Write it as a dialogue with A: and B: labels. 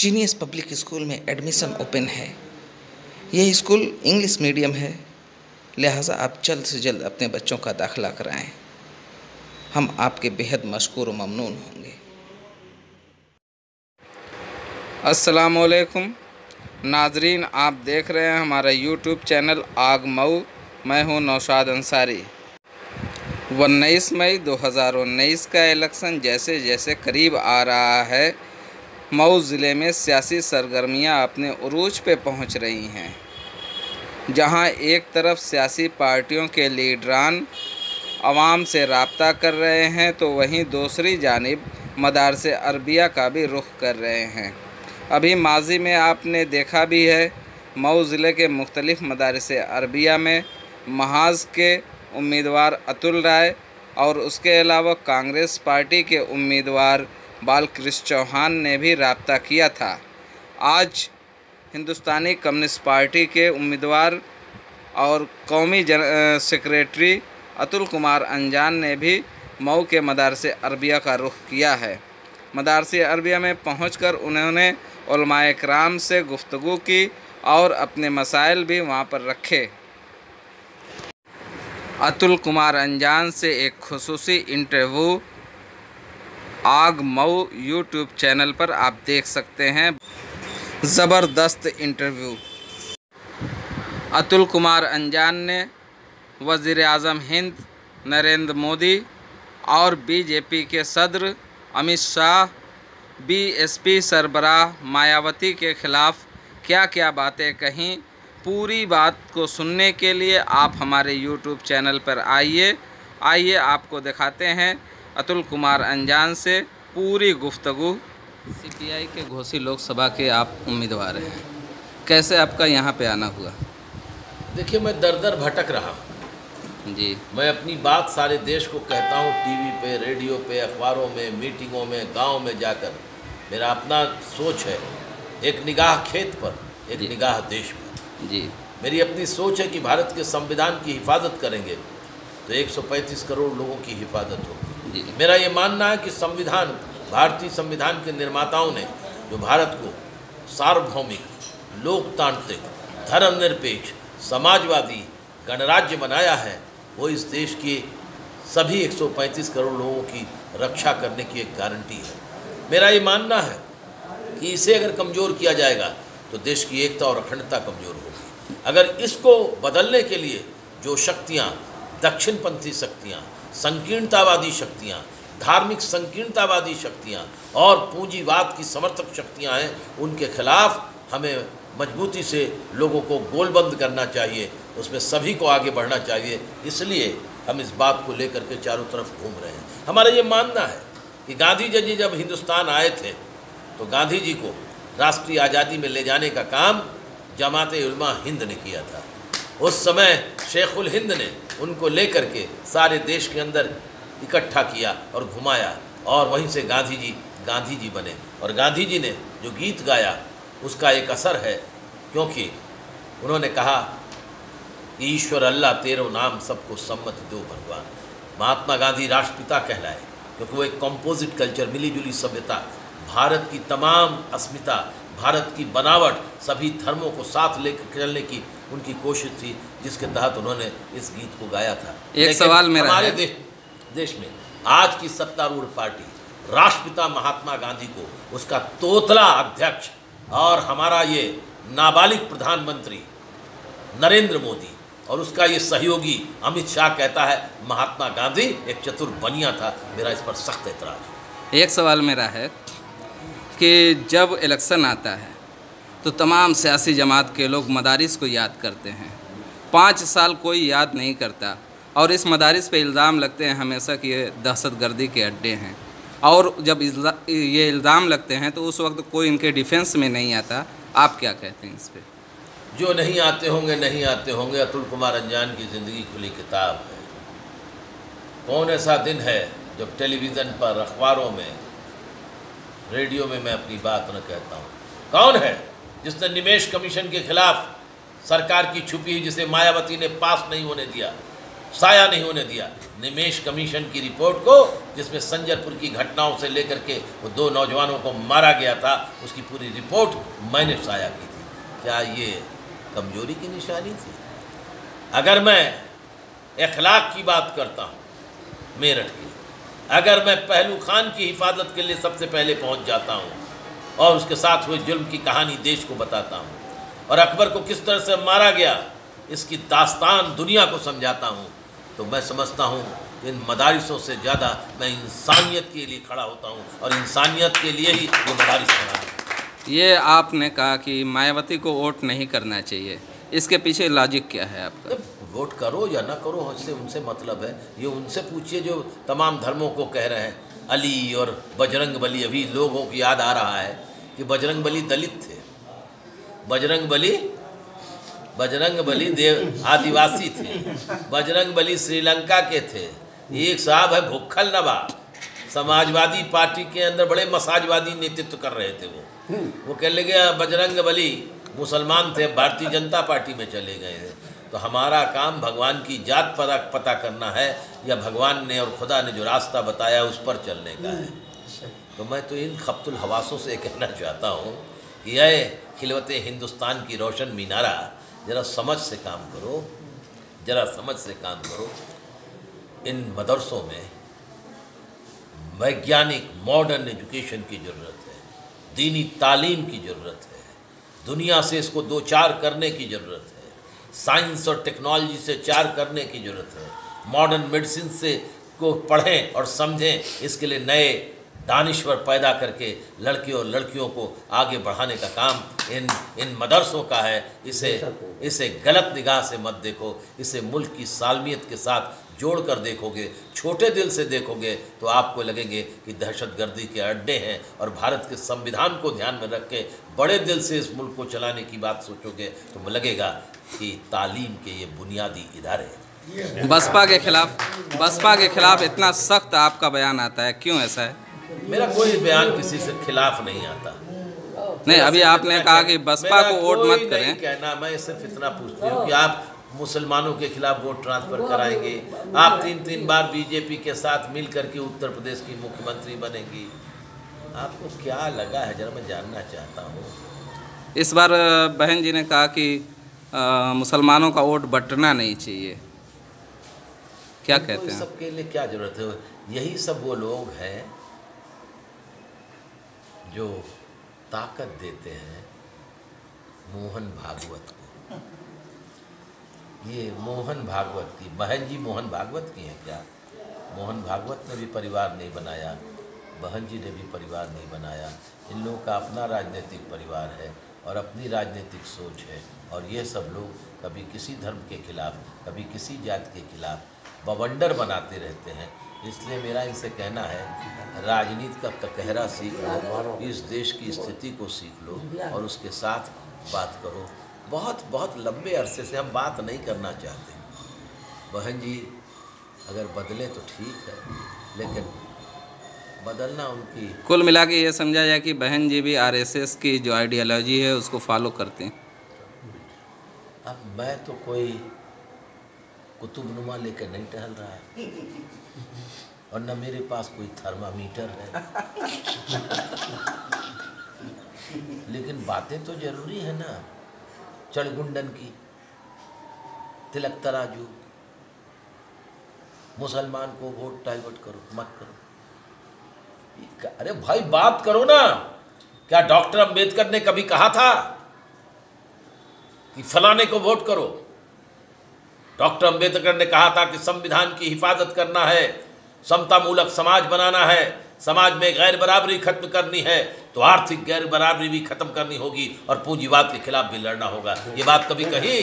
A: Genius public school में admission open है। यह स्कूल इंग्लिश मीडियम है, लिहाजा आप जल्द से जल्द अपने बच्चों का दाखिला कराएं। हम आपके बेहद मशकूर व ममनून होंगे। अस्सलाम वालेकुम नाजरीन, आप देख रहे हैं हमारा यूट्यूब चैनल आग मऊ। मैं हूं नौशाद अंसारी। 19 मई 2019 का इलेक्शन जैसे जैसे करीब आ रहा है, मऊ ज़िले में सियासी सरगर्मियां अपने उरूज पे पहुंच रही हैं। जहां एक तरफ सियासी पार्टियों के लीडरान आवाम से राब्ता कर रहे हैं, तो वहीं दूसरी जानिब मदारसे अरबिया का भी रुख कर रहे हैं। अभी माजी में आपने देखा भी है, मऊ ज़िले के मुख्तलिफ मदारसे अरबिया में महाज के उम्मीदवार अतुल राय और उसके अलावा कांग्रेस पार्टी के उम्मीदवार बालकृष्ण चौहान ने भी राब्ता किया था। आज हिंदुस्तानी कम्युनिस्ट पार्टी के उम्मीदवार और कौमी सेक्रेटरी अतुल कुमार अंजान ने भी मऊ के मदारसे अरबिया का रुख किया है। मदारसे अरबिया में पहुंचकर उन्होंने उलमाए किराम से गुफ्तगू की और अपने मसाइल भी वहां पर रखे। अतुल कुमार अंजान से एक खुसूसी इंटरव्यू आग मऊ यूट्यूब चैनल पर आप देख सकते हैं। ज़बरदस्त इंटरव्यू। अतुल कुमार अंजान ने वज़ीर-ए-आज़म हिंद नरेंद्र मोदी और बीजेपी के सदर अमित शाह, बीएसपी सरबराह मायावती के ख़िलाफ़ क्या क्या बातें कहीं, पूरी बात को सुनने के लिए आप हमारे यूट्यूब चैनल पर आइए आपको दिखाते हैं अतुल कुमार अंजान से पूरी गुफ्तगू। सीपीआई के घोसी लोकसभा के आप उम्मीदवार हैं, कैसे आपका यहाँ पे आना हुआ?
B: देखिए, मैं दर दर भटक रहा हूँ
A: जी।
B: मैं अपनी बात सारे देश को कहता हूँ, टीवी पे, रेडियो पे, अखबारों में, मीटिंगों में, गांव में जाकर। मेरा अपना सोच है, एक निगाह खेत पर, एक निगाह देश पर। जी। मेरी अपनी सोच है कि भारत के संविधान की हिफाजत करेंगे तो 135 करोड़ लोगों की हिफाजत होगी। मेरा ये मानना है कि संविधान, भारतीय संविधान के निर्माताओं ने जो भारत को सार्वभौमिक, लोकतांत्रिक, धर्मनिरपेक्ष, समाजवादी गणराज्य बनाया है, वो इस देश के सभी 135 करोड़ लोगों की रक्षा करने की एक गारंटी है। मेरा ये मानना है कि इसे अगर कमज़ोर किया जाएगा तो देश की एकता और अखंडता कमज़ोर होगी। अगर इसको बदलने के लिए जो शक्तियाँ, दक्षिणपंथी शक्तियाँ, संकीर्णतावादी शक्तियाँ, धार्मिक संकीर्णतावादी शक्तियाँ और पूंजीवाद की समर्थक शक्तियाँ हैं, उनके खिलाफ हमें मजबूती से लोगों को गोलबंद करना चाहिए, उसमें सभी को आगे बढ़ना चाहिए। इसलिए हम इस बात को लेकर के चारों तरफ घूम रहे हैं। हमारा ये मानना है कि गांधी जी जब हिंदुस्तान आए थे तो गांधी जी को राष्ट्रीय आज़ादी में ले जाने का काम जमात-ए-उलमा हिंद ने किया था। उस समय शेखुल हिंद ने उनको लेकर के सारे देश के अंदर इकट्ठा किया और घुमाया, और वहीं से गांधी जी बने। और गांधी जी ने जो गीत गाया उसका एक असर है, क्योंकि उन्होंने कहा कि ईश्वर अल्लाह तेरो नाम सबको सम्मत दो भगवान। महात्मा गांधी राष्ट्रपिता कहलाए क्योंकि वो एक कंपोजिट कल्चर, मिलीजुली सभ्यता, भारत की तमाम अस्मिता, भारत की बनावट, सभी धर्मों को साथ लेकर चलने की उनकी कोशिश थी, जिसके तहत उन्होंने इस गीत को गाया था।
A: एक सवाल मेरा
B: हमारे देश में आज की सत्तारूढ़ पार्टी राष्ट्रपिता महात्मा गांधी को उसका तोतला अध्यक्ष और हमारा ये नाबालिग प्रधानमंत्री नरेंद्र मोदी और उसका ये सहयोगी अमित शाह कहता है महात्मा गांधी एक चतुर बनिया था। मेरा इस पर सख्त एतराज़ है।
A: एक सवाल मेरा है कि जब इलेक्शन आता है तो तमाम सियासी जमात के लोग मदारिस को याद करते हैं। 5 साल कोई याद नहीं करता और इस मदारिस पे इल्ज़ाम लगते हैं हमेशा कि ये दहशतगर्दी के अड्डे हैं, और जब ये इल्ज़ाम लगते हैं तो उस वक्त कोई इनके डिफेंस में नहीं आता। आप क्या कहते हैं इस पर?
B: जो नहीं आते होंगे, अतुल कुमार अंजान की ज़िंदगी खुली किताब है। कौन ऐसा दिन है जब टेलीविज़न पर, अखबारों में, रेडियो में मैं अपनी बात न कहता हूँ? कौन है जिसने निमेश कमीशन के खिलाफ सरकार की छुपी, जिसे मायावती ने पास नहीं होने दिया, साया नहीं होने दिया, निमेश कमीशन की रिपोर्ट को, जिसमें संजरपुर की घटनाओं से लेकर के वो 2 नौजवानों को मारा गया था, उसकी पूरी रिपोर्ट मैंने साया की थी। क्या ये कमजोरी की निशानी थी? अगर मैं अखलाक की बात करता हूँ मेरठ की, अगर मैं पहलू खान की हिफाजत के लिए सबसे पहले पहुँच जाता हूँ और उसके साथ हुए जुल्म की कहानी देश को बताता हूँ, और अकबर को किस तरह से मारा गया इसकी दास्तान दुनिया को समझाता हूँ, तो मैं समझता हूँ इन मदारिसों से ज़्यादा मैं इंसानियत के लिए खड़ा होता हूँ, और इंसानियत के लिए ही ये मदारिस बना है।
A: ये आपने कहा कि मायावती को वोट नहीं करना चाहिए, इसके पीछे लॉजिक क्या है आपका?
B: वोट करो या ना करो, इससे उनसे मतलब है। ये उनसे पूछिए जो तमाम धर्मों को कह रहे हैं। अली और बजरंग बली, अभी लोगों को याद आ रहा है कि बजरंग बली दलित थे, बजरंग बली देव आदिवासी थे, बजरंग बली श्रीलंका के थे। एक साहब है भुक्खल नवाब, समाजवादी पार्टी के अंदर बड़े मसाजवादी नेतृत्व कर रहे थे। वो कह लगे बजरंग बली मुसलमान थे, भारतीय जनता पार्टी में चले गए थे। तो हमारा काम भगवान की जात पता करना है, या भगवान ने और खुदा ने जो रास्ता बताया उस पर चलने का है। तो मैं तो इन खप्तुल हवासों से कहना चाहता हूँ कि यह खिलवते हिंदुस्तान की रोशन मीनारा, ज़रा समझ से काम करो, ज़रा समझ से काम करो। इन मदरसों में वैज्ञानिक मॉडर्न एजुकेशन की ज़रूरत है, दीनी तालीम की ज़रूरत है, दुनिया से इसको दो चार करने की ज़रूरत है, साइंस और टेक्नोलॉजी से चार करने की ज़रूरत है, मॉडर्न मेडिसिन से को पढ़ें और समझें। इसके लिए नए दानिश्वर पैदा करके लड़के और लड़कियों को आगे बढ़ाने का काम इन मदरसों का है। इसे गलत निगाह से मत देखो, इसे मुल्क की सालमियत के साथ जोड़ कर देखोगे, छोटे दिल से देखोगे तो आपको लगेंगे कि दहशतगर्दी के अड्डे हैं, और भारत के संविधान को ध्यान में रख के बड़े दिल से इस मुल्क को चलाने की बात सोचोगे तो लगेगा कि तालीम के ये बुनियादी इदारे हैं।
A: बसपा के खिलाफ इतना सख्त आपका बयान आता है, क्यों ऐसा है?
B: मेरा कोई बयान किसी से खिलाफ नहीं आता।
A: नहीं, अभी आपने कहा कि बसपा को वोट मत करें।
B: कहना, मैं सिर्फ इतना पूछती हूँ कि आप मुसलमानों के खिलाफ वोट ट्रांसफर कराएंगे, आप 3 बार बीजेपी के साथ मिल करके उत्तर प्रदेश की मुख्यमंत्री बनेंगी, आपको क्या लगा है जरा मैं जानना चाहता हूँ।
A: इस बार बहन जी ने कहा कि मुसलमानों का वोट बंटना नहीं चाहिए, क्या कहते हैं?
B: सबके लिए क्या जरूरत है? यही सब वो लोग हैं जो ताकत देते हैं मोहन भागवत को। ये मोहन भागवत की बहन जी मोहन भागवत की हैं क्या? मोहन भागवत ने भी परिवार नहीं बनाया, बहन जी ने भी परिवार नहीं बनाया। इन लोगों का अपना राजनीतिक परिवार है और अपनी राजनीतिक सोच है, और ये सब लोग कभी किसी धर्म के खिलाफ, कभी किसी जात के खिलाफ बवंडर बनाते रहते हैं। इसलिए मेरा इनसे कहना है, राजनीति का ककहरा सीख लो, इस देश की स्थिति को सीख लो और उसके साथ बात करो। बहुत बहुत लंबे अरसे से हम बात नहीं करना चाहते। बहन जी अगर बदले तो ठीक है, लेकिन बदलना उनकी।
A: कुल मिला के ये समझा जाए कि बहन जी भी आरएसएस की जो आइडियोलॉजी है उसको फॉलो करते हैं।
B: अब मैं तो कोई कुतुबनुमा लेकर नहीं टहल रहा है, और न मेरे पास कोई थर्मामीटर है। लेकिन बातें तो जरूरी है ना, चढ़गुंडन की, तिलक तराजू, मुसलमान को वोट डाइवर्ट करो, मत करो। अरे भाई बात करो ना। क्या डॉक्टर अंबेडकर ने कभी कहा था कि फलाने को वोट करो? डॉक्टर अंबेडकर ने कहा था कि संविधान की हिफाजत करना है, समतामूलक समाज बनाना है, समाज में गैर बराबरी खत्म करनी है, तो आर्थिक गैर बराबरी भी खत्म करनी होगी और पूंजीवाद के खिलाफ भी लड़ना होगा। ये बात कभी कही?